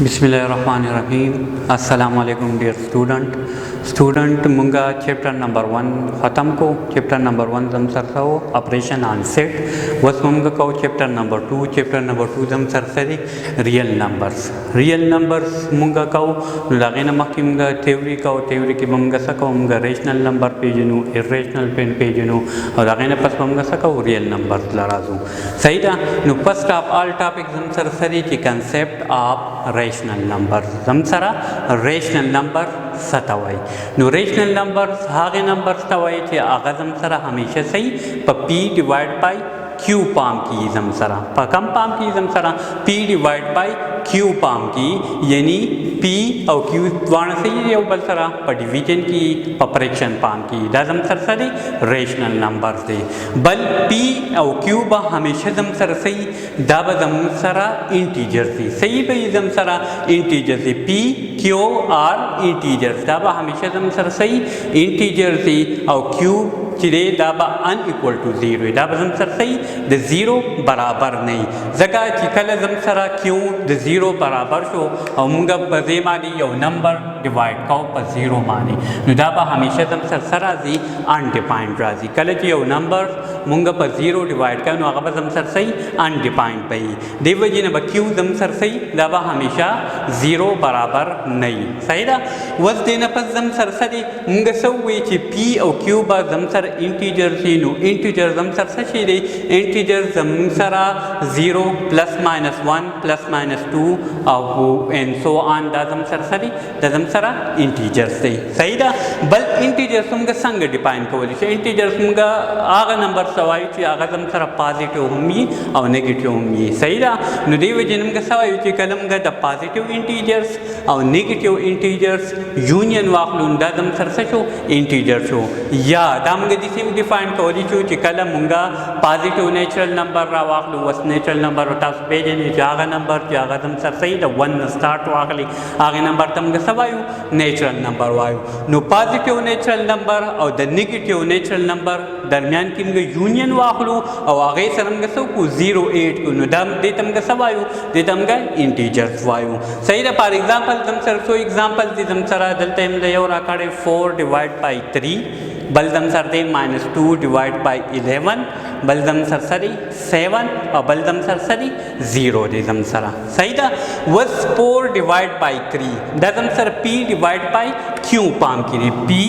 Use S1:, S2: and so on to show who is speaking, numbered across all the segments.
S1: Bismillahirrahmanirrahim. Assalamu alaikum dear student munga chapter number 1 khatam ko. Chapter number 1 zam sarsao operation on set was munga ko chapter number 2 zam sarsari real numbers munga ko lagina makimga theory ki munga sako munga rational number pejenu irrational pen pejenu aur lagina pas munga sako real numbers larazu saida no first of all topic zam sarsari ki concept of rational numbers zamsara rational number satawai no rational numbers hage numbers tawai che aga zamsara hamesha sahi pa p divide by q palm की zamsara pa kam palm की zamsara p divide by q palm की यानी p और q द्वारा से ये बलसरा पर डिवीजन की पर फ्रैक्शन palm की दा zamsar सरी rational number से बल p और q बा हमेशा zamsar सही दा बा zamsara integer से सही पे zamsara integer से p q r integer दा बा हमेशा zamsar सही integer से और q चिरे दाबा अनइक्वल टू 0 दाबा जमसर सही द 0 बराबर नहीं जगह चिकल जमसरा क्यों द 0 बराबर शो और मुंगा बजे मानी यो नंबर डिवाइड काउ पर 0 मानी नु दाबा हमेशा जमसर सराजी अनडिफाइंड राजी कल यो नंबर मुंगा पर 0 डिवाइड का नु अगबा जमसर सही अनडिफाइंड पई देव जी ने क्यों जमसर सही दाबा हमेशा 0 बराबर नहीं सही दा वस देना पर जमसर सरी मुंगा सवे ची p और q बा जमसर integer सीनु integer zamsar sashire integer zamsara 0 plus minus 1 plus minus 2 and so on da zamsar sari da zamsara integer से सही दा बल integer सुमगा संग डिफाइन कोली से integer सुमगा आगा नंबर सवाई ची आगा zamsara पॉजिटिव होमी और नेगेटिव होमी सही दा नु देव जन्म का सवाई ची कलम गा द पॉजिटिव इंटीजर्स और नेगेटिव इंटीजर्स यूनियन वाखलुन दा zamsar सचो इंटीजर शो या दाम दिसी डिफाइन कोली चू चिकला मुंगा पॉजिटिव नेचुरल नंबर रा वाखलु वस नेचुरल नंबर होता पेजन जागा नंबर जागा तम सर सही द 1 स्टार्ट वाखली आगे नंबर तम सवायु नेचुरल नंबर वायु नो पॉजिटिव नेचुरल नंबर और द नेगेटिव नेचुरल नंबर दरमियान किन यूनियन वाखलु और आगे सरम गसो को 08 को नो दम दे तम सवायु दे तम इंटीजर्स वायु सही द फॉर एग्जांपल तम सर सो एग्जांपल दे तम सरा दलते हम ले और आकारे 4 डिवाइड बाय 3 बलदम सरदे माइनस 2 डिवाइड बाई 11 बलदम सरसरी 7 और बलदम सरसरी 0 दिदम सरा सही दा वस 4 डिवाइड बाई 3 ददम sir p divide by q palm की p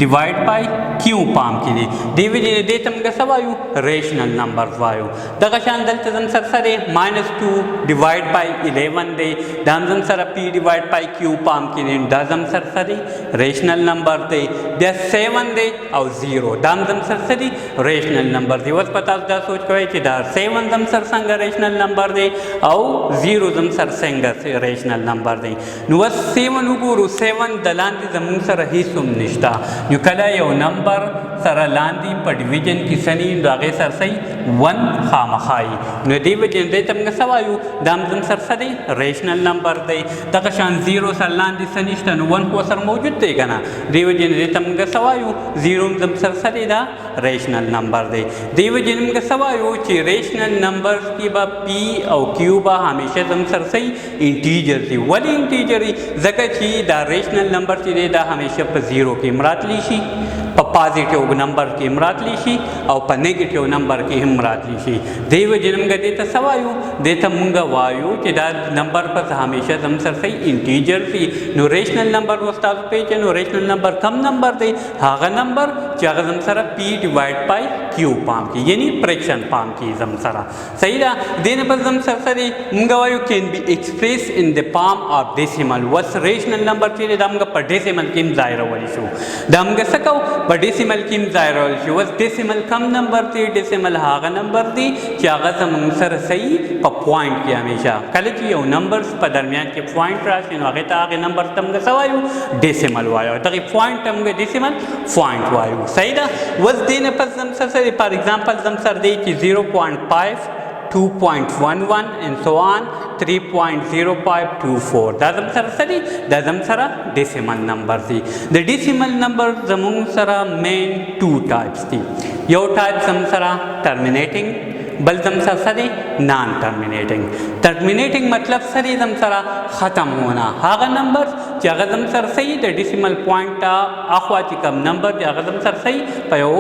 S1: divide by q palm की देवी जी ने देतम का सवायु रेशनल नंबर वायु दगशान दलते दम सरसरे माइनस 2 डिवाइड बाई 11 दे दम sir p divide by q palm की दम सरसरी रेशनल नंबर दे द 7 दे और 0 दम सरसरी रेशनल नंबर दे वस पता दा सोच कोई कि दा 7 दम सर संग रेशनल नंबर दे और 0 दम सर संग रेशनल नंबर दे नु वस 7 उगुरु 7 दलांदी दम सर ही सुम निष्ठा नु कला यो नंबर सर लांदी पर डिवीजन की सनी दागे सर सही 1 खामखाई नु देव जन दे तम सवायु दम सर सरी रेशनल नंबर दे तकशान 0 सर लांदी सनिष्ठा नु 1 को सर मौजूद दे गना देव जन दे तम सवायु 0 दम सर सरी दा रेशनल नंबर दे देव जन का सवायु ची रेशनल नंबर की बा p और q बा हमेशा दम सर सही इंटीजर थी वली इंटीजर जगह ची दा रेशनल नंबर ची दे दा हमेशा पर 0 की इमरात लीशी पर पॉजिटिव नंबर की इमरात लीशी और पर नेगेटिव नंबर की इमरात लीशी देव जन्म का देता सवायु देता मुंगा वायु कि दा नंबर पर हमेशा दम सर सही इंटीजर थी नो रेशनल नंबर वस्ताद पेज नो रेशनल नंबर कम नंबर दे हागा नंबर चागा दम सरा p divide by q palm की यानी फ्रैक्शन पाम की दम सरा सही दा देने पर दम सर सरी मुंगा वायु can be express in the palm of decimal वस रेशनल नंबर ची दम का पर डेसिमल किम जाहिर वाली शो दम का सकौ पर डेसिमल किम जाहिर वाली शो वस डेसिमल कम नंबर थी डेसिमल हागा नंबर दी चागा दम सर सही पर पॉइंट की हमेशा कल की यो नंबर्स पर दरमियान के पॉइंट राशि आगे आगे नंबर तम का सवायु डेसिमल वायु तक पॉइंट तम का डेसिमल पॉइंट वायु सही दा वस देने पर दम सर फॉर एग्जांपल दम सर दे कि 0.5 2.11 and so on 3.0524 दम सर सरी दम सरा डेसिमल नंबर थी द डेसिमल नंबर जमुंग सरा मेन 2 टाइप्स थी यो टाइप दम सरा टर्मिनेटिंग بل زم سره سره نان ټرمینیټنګ. ټرمینیټنګ مطلب سره زم سره ختم ہونا هغه نمبر چې هغه زم سره صحیح د ډیسیمل پوینټ اخوا چې کم نمبر دی هغه زم سره صحیح په یو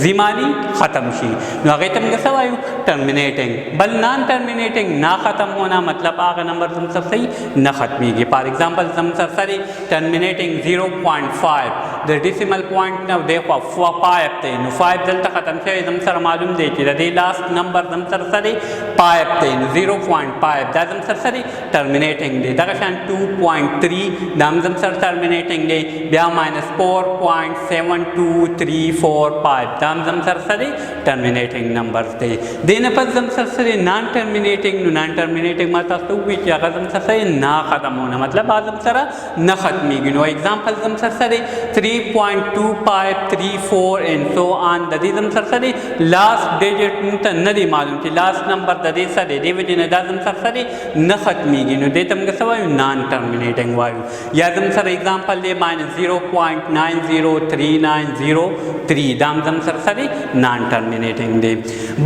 S1: زمانی ختم شي نو هغه ته موږ څه وایو ټرمینیټنګ. بل نان ټرمینیټنګ نه ختم ہونا مطلب هغه نمبر زم سره صحیح نه ختمیږي. فار ایگزامپل زم سره سره ټرمینیټنګ 0.5 د ډیسیمل پوینټ نو دی خو 5 ته نو 5 دلته ختم شوی زم سره معلوم دی چې د دې لاست نمبر زم سره سره 5 ته نو 0.5 دا زم سره سره ټرمینیټنګ دی. دغه شان 2.3 دا زم سره ټرمینیټنګ دی. بیا -4.7234 دام زم سر سره ټرمینیټنګ نمبر دی. دینه پس زم سر سره نان ټرمینیټنګ نو نان ټرمینیټنګ ما تاسو ته وی چې هغه زم سر سره نه ختمونه مطلب زم سره نه ختمیږي. نو ایگزامپل زم سر سره 3.2534 and so on د دې زم سر سره لاست ډیجټ ته نه دی معلوم چې لاست نمبر د دې سره دی وجه نه دا زم سر سره نه ختمیږي نو دې ته موږ څه وایو نان ټرمینیټنګ وایو. یا زم سره ایگزامپل دی -0.90393 دام زم سر سره نان ټرمینیټنګ دی.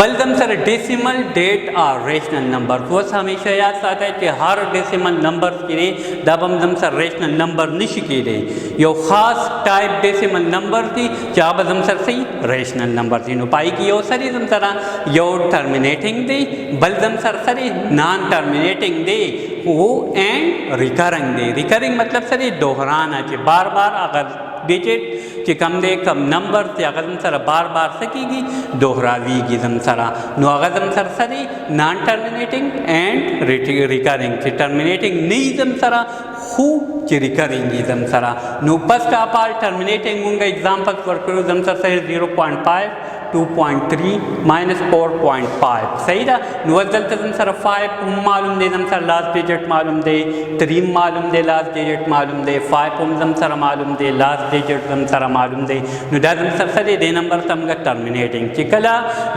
S1: بل زم سره ډیسیمل ډیټ اور ریشنل نمبر اوس همیشه یاد ساتئ چې هر ډیسیمل نمبر کې دا به زم سره ریشنل نمبر نشي کېدی. یو خاص ټایپ ډیسیمل نمبر دی چې هغه زم سره صحیح ریشنل نمبر دی. نو پای کې یو سره زم سره یو ټرمینیټنګ دی بل زم سره سره نان ټرمینیټنګ دی او اینڈ ریکرنګ دی. ریکرنګ مطلب سره دوهرانا چې بار بار اگر ډیجټ چې کم دی کم نمبر چې هغه زم سره بار بار سکیږي دوهراویږي زم سره نو هغه زم سره سره نان ټرمینیټنګ اینڈ ریکرنګ چې ټرمینیټنګ نه زم سره خو چې ریکرنګ زم سره. نو فسٹ اف آل ټرمینیټنګ مونږه ایگزامپل ورکړو زم سره 0.5 2.3 -4.5 صحیح ده. نو دلته زم سره 5 هم معلوم دی زم سره لاست ډیجټ معلوم دی 3 معلوم دی لاست ډیجټ معلوم دی 5 هم زم سره معلوم دی لاست ډیجټ زم سره معلوم دی. نو دا زم سره سره دی نمبر تمګه ټرمینیټنګ چې کله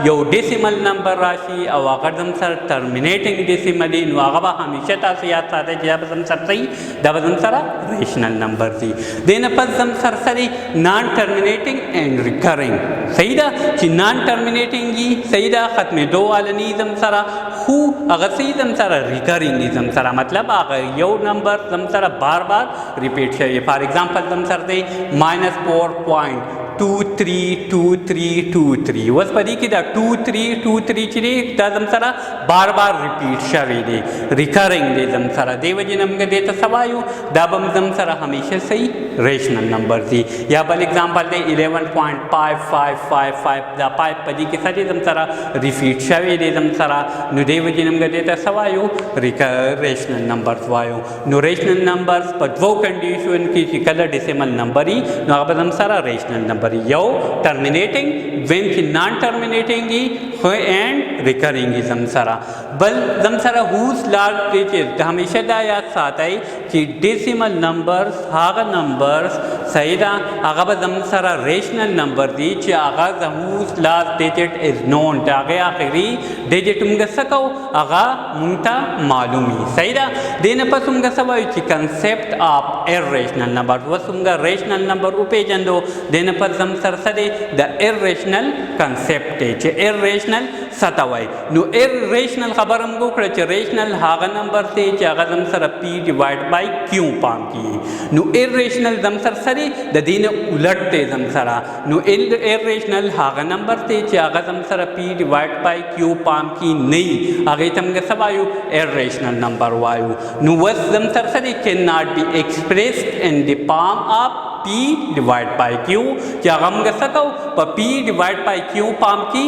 S1: یو ډیسیمل نمبر راشي او هغه زم سره ټرمینیټنګ ډیسیمل نو هغه به همیشه تاسو یاد ساتئ چې دا زم سره صحیح دا زم سره ریشنل نمبر دی. دینه پس زم سره سره نان ټرمینیټنګ اینڈ ریکرنګ صحیح ده چې نان ټرمینیټنګ صحیح ده ختمې دوه والنی زم سره خو هغه صحیح زم سره ریکرنګ زم سره مطلب هغه یو نمبر زم سره بار بار ریپیټ شوی. فار ایگزامپل زم سره دی -4.232323 اوس په دې کې دا 2323 چې دا زم سره بار بار ریپیټ شوی دی ریکرنګ دی زم سره دی وجه نه موږ دې ته سوایو دا به زم سره همیشه صحیح ریشنل نمبر دی. یا بل ایگزامپل دی 11.5555 دا 5 په دې کې سړي زم سره ریپیټ شوی دی زم سره نو دی وجه نه موږ دې ته سوایو ریشنل نمبر وایو. نو ریشنل نمبرز په دوه کنډیشن کې چې کله ډیسیمل نمبر نو هغه زم سره ریشنل نمبر یو ټرمینیټنګ وین چې نان ټرمینیټنګ خو اینڈ ریکرنګ زم سره. بل زم سره هوز لارج ډیجټ همیشه دا یاد ساتئ چې ډیسیمل نمبرز هغه نمبرز صحیح ده هغه به زم سره ریشنل نمبر دی چې هغه هوز لارج ډیجټ از نون دا هغه اخري ډیجټ موږ سکو هغه مونږ ته معلومي صحیح ده. دینه پس موږ سوای چې کنسپټ اف ارریشنل نمبر وسمږه ریشنل نمبر او پیجندو دینه پس زم سره سره د ارریشنل کنسپټ چې ارریشنل ستوي. نو ارریشنل خبره موږ کړه چې ریشنل هغه نمبر دی چې هغه زم سره p ډیوایډ بای q پام کی. نو ارریشنل زم سره سره د دینه الټ دی زم سره نو ارریشنل هغه نمبر دی چې هغه زم سره p ډیوایډ بای q پام کی نه هغه تمګه سوایو ارریشنل نمبر وایو. نو وس زم سره سره کین ناٹ بی ایکسپریسڈ ان دی پام اف p ډیوایډ بای q چې هغه موږ سکو په p ډیوایډ بای q پام کی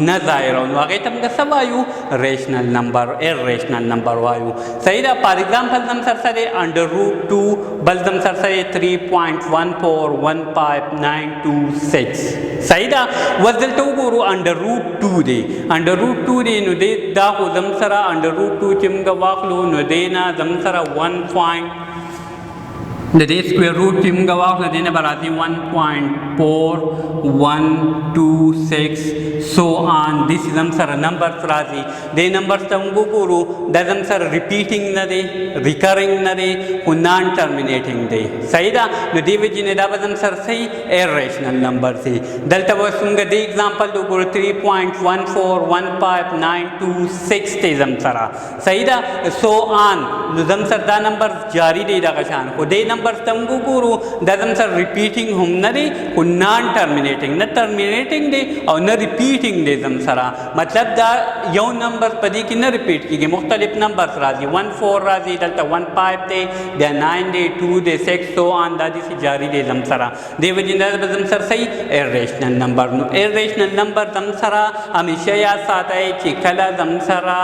S1: نه ظاهر نو هغه ته موږ سوایو ریشنل نمبر ارریشنل نمبر وایو صحیح ده. فار ایگزامپل زم سره سره √2 بل زم سره سره 3.141592 صحیح ده. وزلته وګورو √2 دی √2 دی نو دې دا خو زم سره √2 چې موږ واخلو نو دې نه زم سره 1.2 د دې سکویر روټ چې موږ واخلو د دې نه به راځي 1.4126 سو آن داسې زم سره نمبرز راځي دې نمبرز ته موږ وګورو دا زم سره ریپیټینګ نه دی ریکرینګ نه دی خو نان ټرمینیټینګ دی صحیح ده نو دې وجې نه دا به زم سره صحیح ایریشنل نمبر دی دلته به موږ دې اګزامپل وګورو 3.1415926 دی زم سره صحیح ده سو آن نو زم سره دا نمبر جاری دی دغه شان خو دې نمبر ته موږ وګورو دا زم سره ریپیټینګ هم نه دی خو نان ټرمینیټینګ نه ټرمینیټینګ دی او نه ریپیټینګ دی زم سره مطلب دا یو نمبر په دې کې نه ریپیټ کېږي مختلف نمبرز راځي 14 راځي دلته 15 دی بیا 9 دی 2 دی 6 سو آن دا داسې جاری دی زم سره دې وجې نه به زم سره صحیح ایریشنل نمبر نو ایریشنل نمبر زم سره همیشه یاد ساتئ چې کله زم سره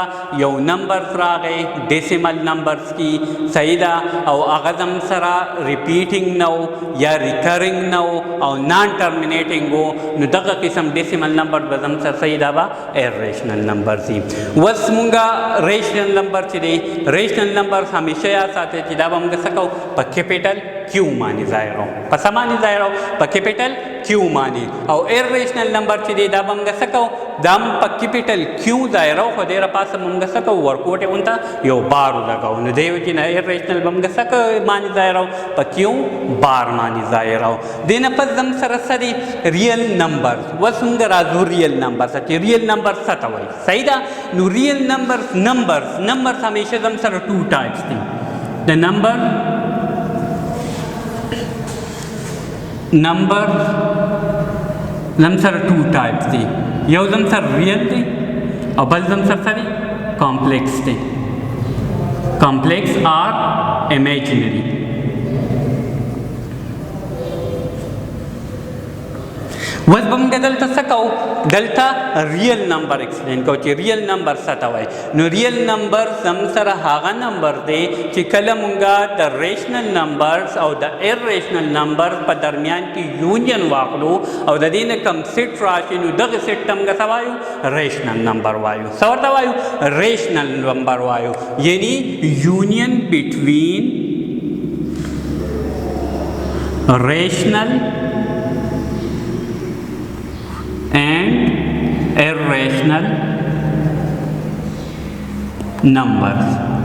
S1: یو نمبرز راغی ډیسیمل نمبرز کې صحیح ده او هغه زم سره ریپیټینګ نه و یا ریکرینګ نه و او نان ټرمینیټینګ و نو دغه قسم ډیسیمل نمبر به زم سره صحیح ده به ایریشنل نمبر دي اوس مونږه ریشنل نمبر چې دی ریشنل نمبر همیشه یاد ساتئ چې دا به مونږ څه کوو په کیپیټل کیو باندې ظاهرو په څه باندې ظاهرو په کیپیټل کیو باندې او ایریشنل نمبر چې دی دا به مونږ څه کوو دا هم په کیپیټل کیو ظاهرو خو ډېره پاسه مونږ څه کوو ورکوټې اونته یو بار ولګوو نو دې وجې نه ایریشنل به مونږ څه باندې ظاهرو په کیو بار باندې ظاهرو دې نه پس زم سره څه دی ریل نمبر اوس مونږ راځو ریل نمبر څه چې ریل نمبر څه ته وایي صحیح ده نو ریل نمبرز همیشه زم سره 2 ټایپس دي د نمبر زم سره 2 ټایپس دي یو زم سره ریل دی او بل زم سره څه دی کمپلیکس دی کمپلیکس آر امیجنری اوس به موږ دلته څه کوو دلته ریل نمبر ایکسپلین کوو چې ریل نمبر څه ته وایي نو ریل نمبر زم سره هغه نمبر دی چې کله موږ د ریشنل نمبرز او د ایریشنل نمبر په درمیان کې یونین واخلو او د دې نه کم سیټ راشي نو دغه سیټ ته موږ څه وایو ریشنل نمبر وایو څه ورته وایو ریشنل نمبر وایو یعنی یونین بټوین ریشنل and irrational numbers